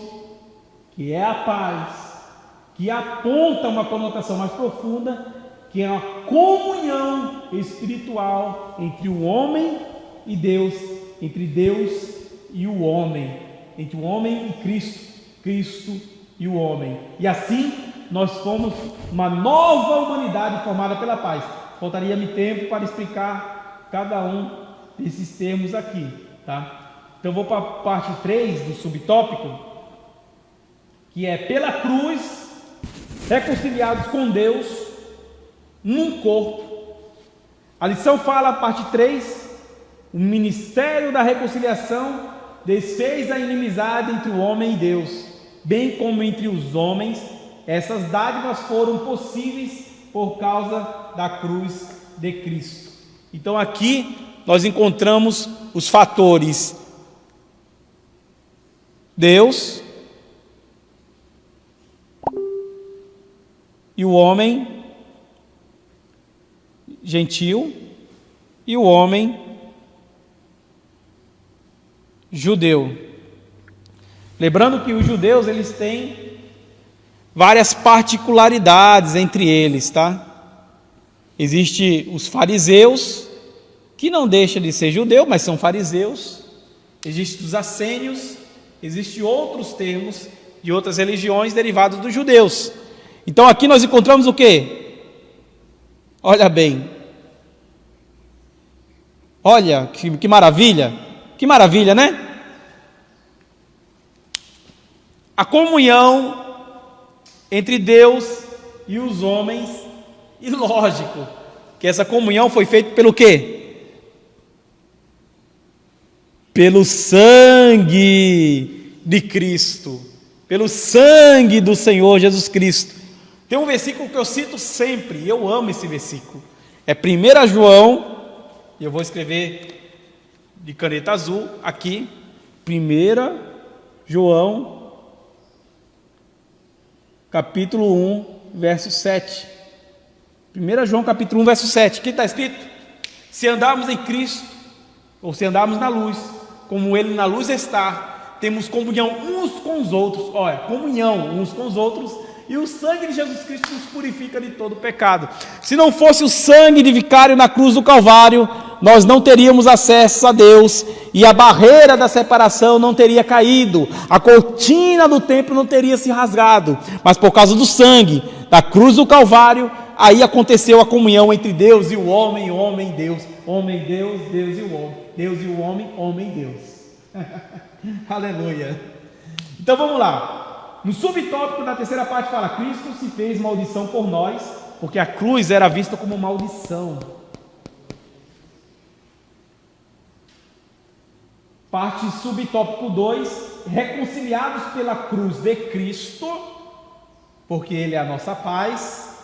que é a paz, que aponta uma conotação mais profunda, que é a comunhão espiritual entre o homem e Deus, entre Deus e o homem, entre o homem e Cristo, Cristo e o homem. E assim nós fomos uma nova humanidade formada pela paz. Faltaria-me tempo para explicar cada um desses termos aqui, tá? Então vou para a parte 3 do subtópico, que é: pela cruz, reconciliados com Deus num corpo. A lição fala, a parte 3, o ministério da reconciliação desfez a inimizade entre o homem e Deus, bem como entre os homens. Essas dádivas foram possíveis por causa da cruz de Cristo. Então aqui nós encontramos os fatores: Deus e o homem gentil e o homem judeu. Lembrando que os judeus, eles têm várias particularidades entre eles, tá? Existem os fariseus, que não deixam de ser judeu, mas são fariseus. Existem os assênios, existem outros termos de outras religiões derivados dos judeus. Então aqui nós encontramos o quê? Olha bem, olha que maravilha, né? A comunhão entre Deus e os homens, e lógico que essa comunhão foi feita pelo quê? Pelo sangue de Cristo, pelo sangue do Senhor Jesus Cristo. Tem um versículo que eu cito sempre, e eu amo esse versículo, é 1 João, e eu vou escrever de caneta azul, aqui, 1 João, capítulo 1, verso 7. 1 João, capítulo 1, verso 7. O que está escrito? Se andarmos em Cristo, ou se andarmos na luz, como Ele na luz está, temos comunhão uns com os outros. Olha, comunhão uns com os outros, e o sangue de Jesus Cristo nos purifica de todo pecado. Se não fosse o sangue de vicário na cruz do Calvário, nós não teríamos acesso a Deus, e a barreira da separação não teria caído, a cortina do templo não teria se rasgado, mas por causa do sangue da cruz do Calvário, aí aconteceu a comunhão entre Deus e o homem, homem, Deus, homem, Deus, Deus e o homem, Deus e o homem, homem, Deus. Aleluia. Então vamos lá. No subtópico da terceira parte fala: Cristo se fez maldição por nós, porque a cruz era vista como maldição. Parte subtópico 2: reconciliados pela cruz de Cristo, porque Ele é a nossa paz.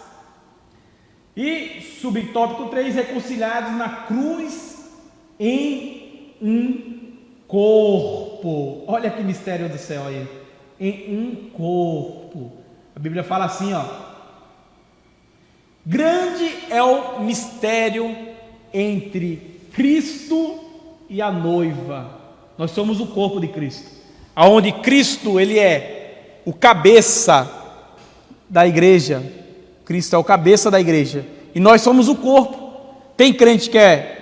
E subtópico 3: reconciliados na cruz em um corpo. Olha que mistério do céu aí. Em um corpo. A Bíblia fala assim, ó: grande é o mistério entre Cristo e a noiva. Nós somos o corpo de Cristo, aonde Cristo, Ele é o cabeça da igreja. Cristo é o cabeça da igreja, e nós somos o corpo. Tem crente que é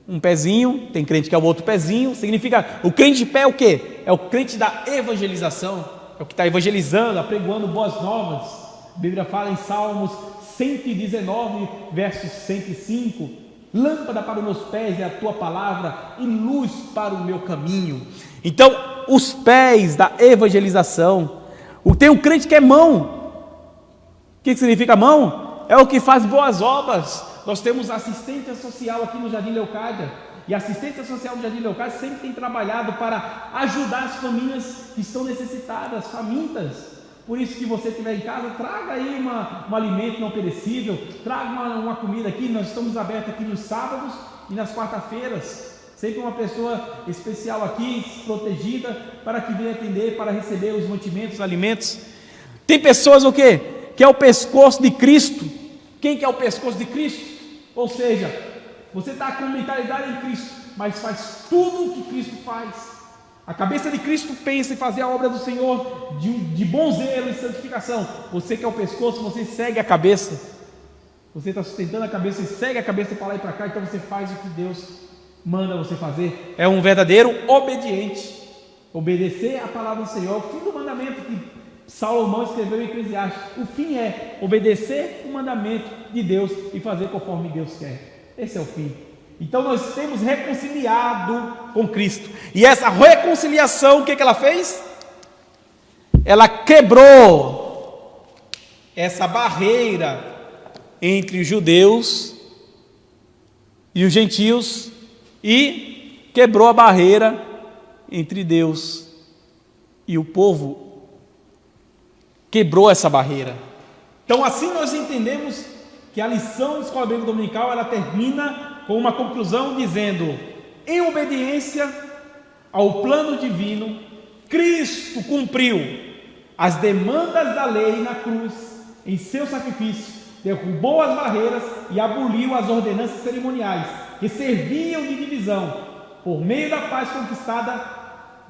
um pezinho, tem crente que é o outro pezinho. Significa, o crente de pé é o quê? É o crente da evangelização, é o que está evangelizando, apregoando boas novas. A Bíblia fala em Salmos 119, versos 105: lâmpada para os meus pés é a tua palavra e luz para o meu caminho. Então, os pés da evangelização. Tem um crente que é mão. O que significa mão? É o que faz boas obras. Nós temos assistência social aqui no Jardim Leocádia, e a assistência social do Jardim Leocádia sempre tem trabalhado para ajudar as famílias que estão necessitadas, famintas. Por isso que você estiver em casa, traga aí um alimento não perecível, traga uma comida aqui. Nós estamos abertos aqui nos sábados e nas quarta-feiras. Sempre uma pessoa especial aqui, protegida, para que venha atender, para receber os mantimentos, os alimentos. Tem pessoas o quê? Que é o pescoço de Cristo. Quem que é o pescoço de Cristo? Ou seja, você está com mentalidade em Cristo, mas faz tudo o que Cristo faz. A cabeça de Cristo pensa em fazer a obra do Senhor de bom zelo e santificação. Você que é o pescoço, você segue a cabeça. Você está sustentando a cabeça e segue a cabeça para lá e para cá. Então você faz o que Deus manda você fazer. É um verdadeiro obediente. Obedecer a palavra do Senhor. O fim do mandamento que Salomão escreveu em Eclesiastes. O fim é obedecer o mandamento de Deus e fazer conforme Deus quer. Esse é o fim. Então nós temos reconciliado com Cristo. E essa reconciliação, o que ela fez? Ela quebrou essa barreira entre os judeus e os gentios, e quebrou a barreira entre Deus e o povo. Quebrou essa barreira. Então assim nós entendemos que a lição da Escola Bíblica Dominical, ela termina com uma conclusão dizendo: em obediência ao plano divino, Cristo cumpriu as demandas da lei na cruz, em seu sacrifício, derrubou as barreiras e aboliu as ordenanças cerimoniais que serviam de divisão. Por meio da paz conquistada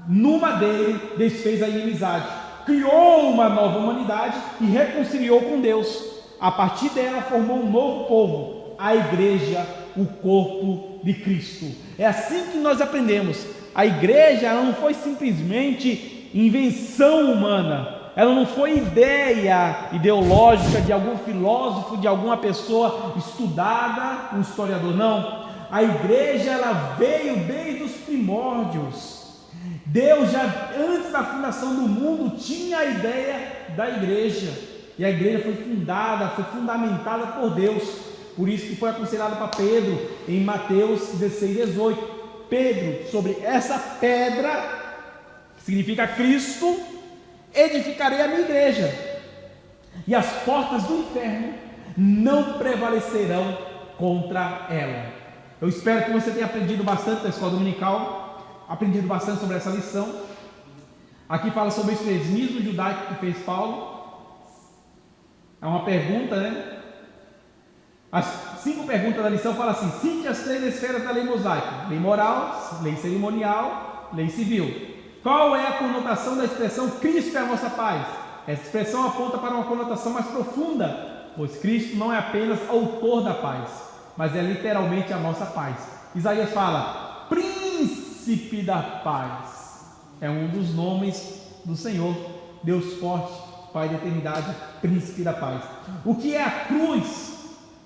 no madeiro, desfez a inimizade, criou uma nova humanidade e reconciliou com Deus. A partir dela formou um novo povo, a igreja, o corpo de Cristo. É assim que nós aprendemos. A igreja, ela não foi simplesmente invenção humana, ela não foi ideia ideológica de algum filósofo, de alguma pessoa estudada, um historiador, não. A igreja, ela veio desde os primórdios. Deus já antes da fundação do mundo tinha a ideia da igreja, e a igreja foi fundada, foi fundamentada por Deus. Por isso que foi aconselhado para Pedro em Mateus 16, 18. Pedro, sobre essa pedra, que significa Cristo, edificarei a minha igreja, e as portas do inferno não prevalecerão contra ela. Eu espero que você tenha aprendido bastante da escola dominical, aprendido bastante sobre essa lição. Aqui fala sobre o extremismo judaico que fez Paulo. É uma pergunta, né? As 5 perguntas da lição falam assim: cite as 3 esferas da lei mosaica: lei moral, lei cerimonial, lei civil. Qual é a conotação da expressão Cristo é a vossa paz? Essa expressão aponta para uma conotação mais profunda, pois Cristo não é apenas autor da paz, mas é literalmente a nossa paz. Isaías fala: príncipe da paz. É um dos nomes do Senhor, Deus forte, Pai da eternidade, príncipe da paz. O que é a cruz?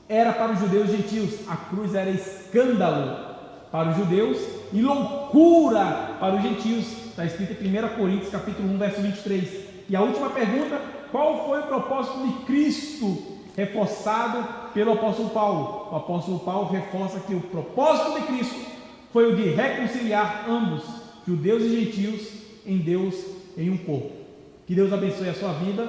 Era para os judeus e gentios. A cruz era escândalo para os judeus e loucura para os gentios. Está escrito em 1 Coríntios capítulo 1, verso 23. E a última pergunta: qual foi o propósito de Cristo, reforçado pelo apóstolo Paulo? O apóstolo Paulo reforça que o propósito de Cristo foi o de reconciliar ambos, judeus e gentios, em Deus, em um corpo. Que Deus abençoe a sua vida.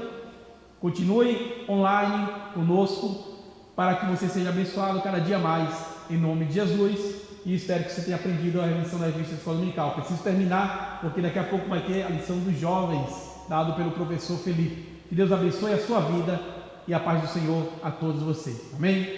Continue online conosco, para que você seja abençoado cada dia mais, em nome de Jesus. E espero que você tenha aprendido a lição da revista Escola Dominical. Preciso terminar, porque daqui a pouco vai ter a lição dos jovens, dado pelo professor Felipe. Que Deus abençoe a sua vida e a paz do Senhor a todos vocês. Amém?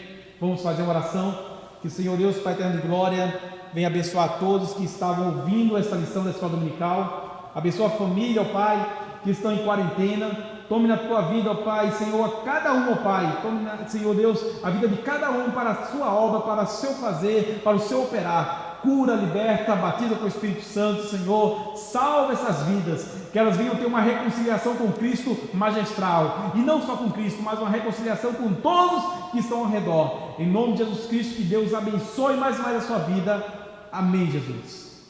Vamos fazer uma oração. Que o Senhor Deus, Pai eterno de glória, venha abençoar todos que estavam ouvindo esta lição da Escola Dominical. Abençoa a família, ó Pai, que estão em quarentena. Tome na tua vida, ó Pai, Senhor, cada um, ó Pai, tome, Senhor Deus, a vida de cada um para a sua obra, para o seu fazer, para o seu operar. Cura, liberta, batiza com o Espírito Santo, Senhor, salva essas vidas, que elas venham ter uma reconciliação com Cristo magistral, e não só com Cristo, mas uma reconciliação com todos que estão ao redor. Em nome de Jesus Cristo, que Deus abençoe mais e mais a sua vida. Amém, Jesus.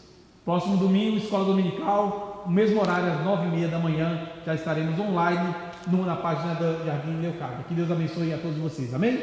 Próximo domingo, Escola Dominical, no mesmo horário, às 9h30 da manhã, já estaremos online na página do Jardim Leocádia. Que Deus abençoe a todos vocês. Amém?